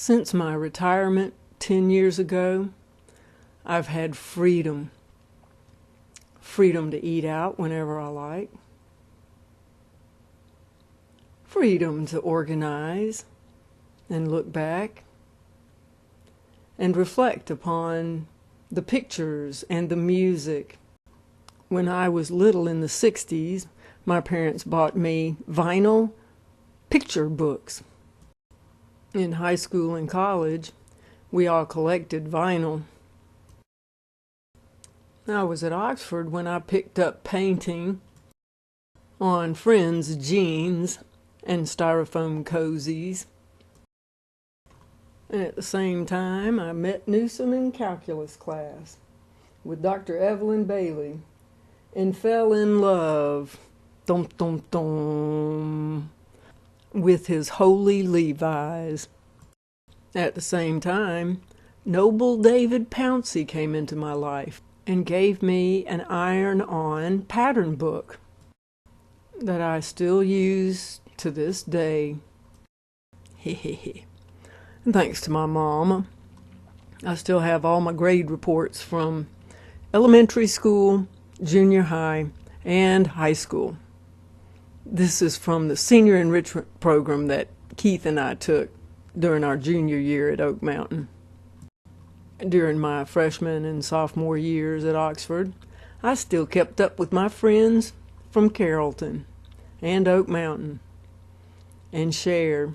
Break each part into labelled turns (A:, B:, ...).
A: Since my retirement 10 years ago, I've had freedom. Freedom to eat out whenever I like. Freedom to organize and look back and reflect upon the pictures and the music. When I was little in the 60s, my parents bought me vinyl picture books. In high school and college, we all collected vinyl. I was at Oxford when I picked up painting on friends' jeans and styrofoam cozies. And at the same time, I met Newsom in calculus class with Dr. Evelyn Bailey and fell in love, dum dum dum, with his holy Levi's. At the same time, Noble David Pouncey came into my life and gave me an iron-on pattern book that I still use to this day. Hehe. And thanks to my mom, I still have all my grade reports from elementary school, junior high, and high school. This is from the senior enrichment program that Keith and I took during our junior year at Oak Mountain. During my freshman and sophomore years at Oxford, I still kept up with my friends from Carrollton and Oak Mountain and shared.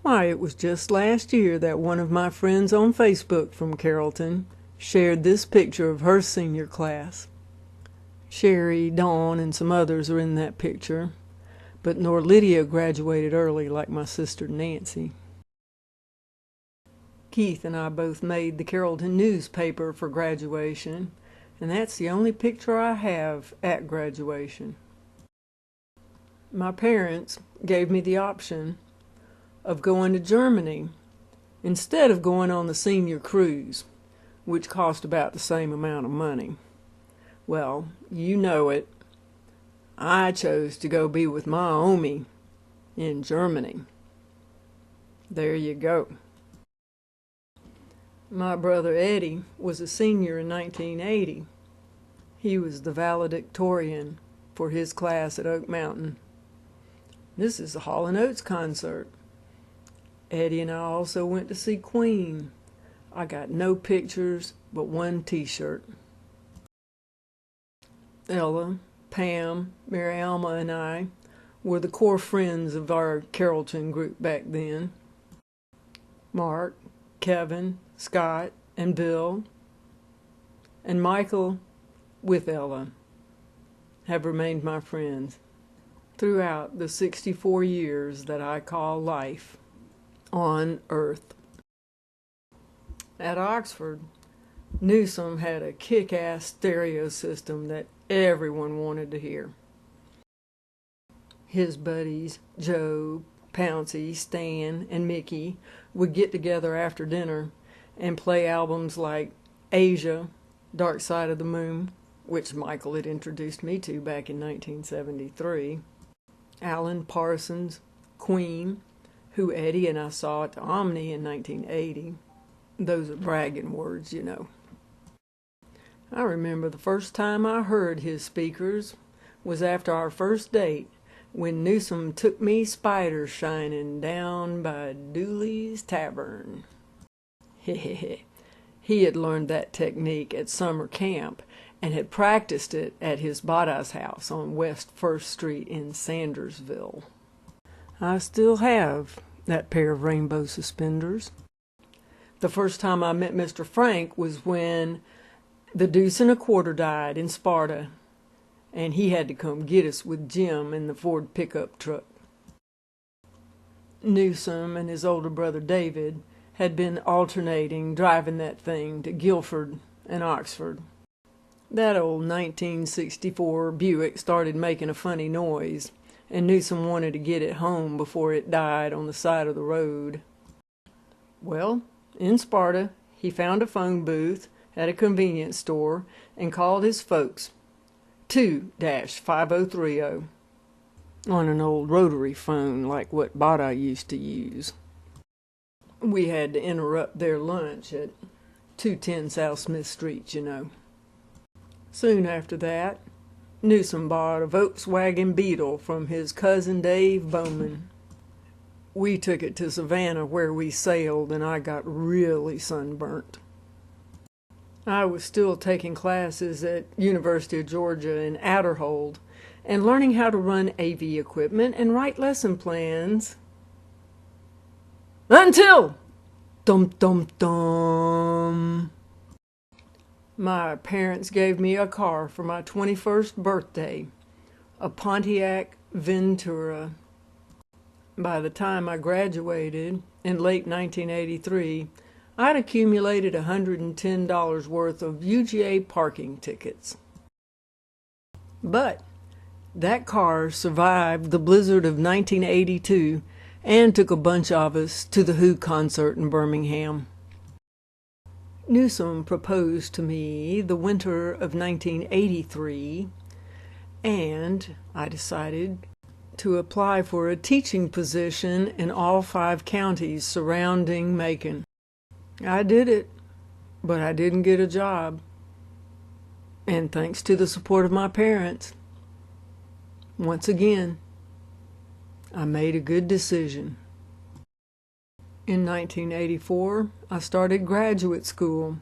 A: Why, it was just last year that one of my friends on Facebook from Carrollton shared this picture of her senior class. Sherry, Dawn, and some others are in that picture, but nor Lydia graduated early like my sister Nancy. Keith and I both made the Carrollton newspaper for graduation, and that's the only picture I have at graduation. My parents gave me the option of going to Germany instead of going on the senior cruise, which cost about the same amount of money. Well, you know it. I chose to go be with my Omi in Germany. There you go. My brother Eddie was a senior in 1980. He was the valedictorian for his class at Oak Mountain. This is a Hall & Oates concert. Eddie and I also went to see Queen. I got no pictures but one t-shirt. Ella, Pam, Mary Alma, and I were the core friends of our Carrollton group back then. Mark, Kevin, Scott, and Bill, and Michael, with Ella, have remained my friends throughout the 64 years that I call life on Earth. At Oxford, Newsom had a kick-ass stereo system that everyone wanted to hear. His buddies, Joe, Pouncey, Stan, and Mickey, would get together after dinner and play albums like Asia, Dark Side of the Moon, which Michael had introduced me to back in 1973, Alan Parsons, Queen, who Eddie and I saw at the Omni in 1980. Those are bragging words, you know. I remember the first time I heard his speakers was after our first date, when Newsom took me spider shining down by Dooley's Tavern. Hehe. He had learned that technique at summer camp and had practiced it at his Bada's house on West 1st Street in Sandersville. I still have that pair of rainbow suspenders. The first time I met Mr. Frank was when the Deuce and a Quarter died in Sparta, and he had to come get us with Jim in the Ford pickup truck. Newsom and his older brother David had been alternating driving that thing to Guilford and Oxford. That old 1964 Buick started making a funny noise, and Newsom wanted to get it home before it died on the side of the road. Well, in Sparta, he found a phone booth at a convenience store and called his folks, 2-5030, on an old rotary phone like what Bada used to use. We had to interrupt their lunch at 210 South Smith Street, you know. Soon after that, Newsom bought a Volkswagen Beetle from his cousin Dave Bowman. We took it to Savannah where we sailed, and I got really sunburnt. I was still taking classes at University of Georgia in Adderhold and learning how to run AV equipment and write lesson plans until dum-dum-dum. My parents gave me a car for my 21st birthday, a Pontiac Ventura. By the time I graduated in late 1983, I'd accumulated $110 worth of UGA parking tickets. But that car survived the blizzard of 1982 and took a bunch of us to the Who concert in Birmingham. Newsom proposed to me the winter of 1983, and I decided to apply for a teaching position in all 5 counties surrounding Macon. I did it, but I didn't get a job. And thanks to the support of my parents, once again, I made a good decision. In 1984, I started graduate school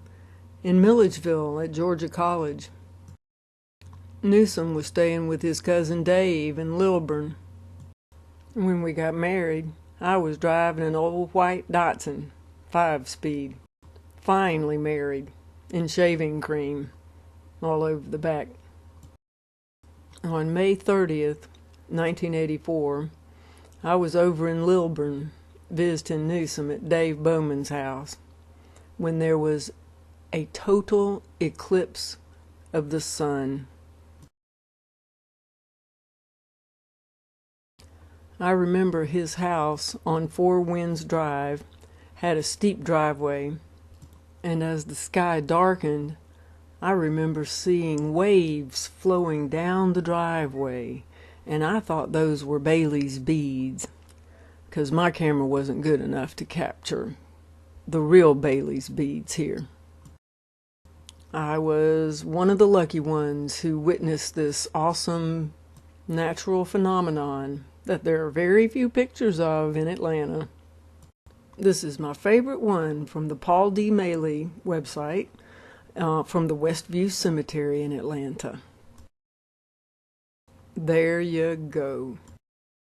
A: in Milledgeville at Georgia College. Newsom was staying with his cousin Dave in Lilburn. When we got married, I was driving an old white Datsun 5-speed, finely married, in shaving cream all over the back. On May 30th, 1984, I was over in Lilburn visiting Newsom at Dave Bowman's house when there was a total eclipse of the sun. I remember his house on Four Winds Drive had a steep driveway, and as the sky darkened, I remember seeing waves flowing down the driveway, and I thought those were Bailey's beads, 'cause my camera wasn't good enough to capture the real Bailey's beads here. I was one of the lucky ones who witnessed this awesome natural phenomenon that there are very few pictures of in Atlanta. This is my favorite one from the Paul D. Maley website from the Westview Cemetery in Atlanta. There you go.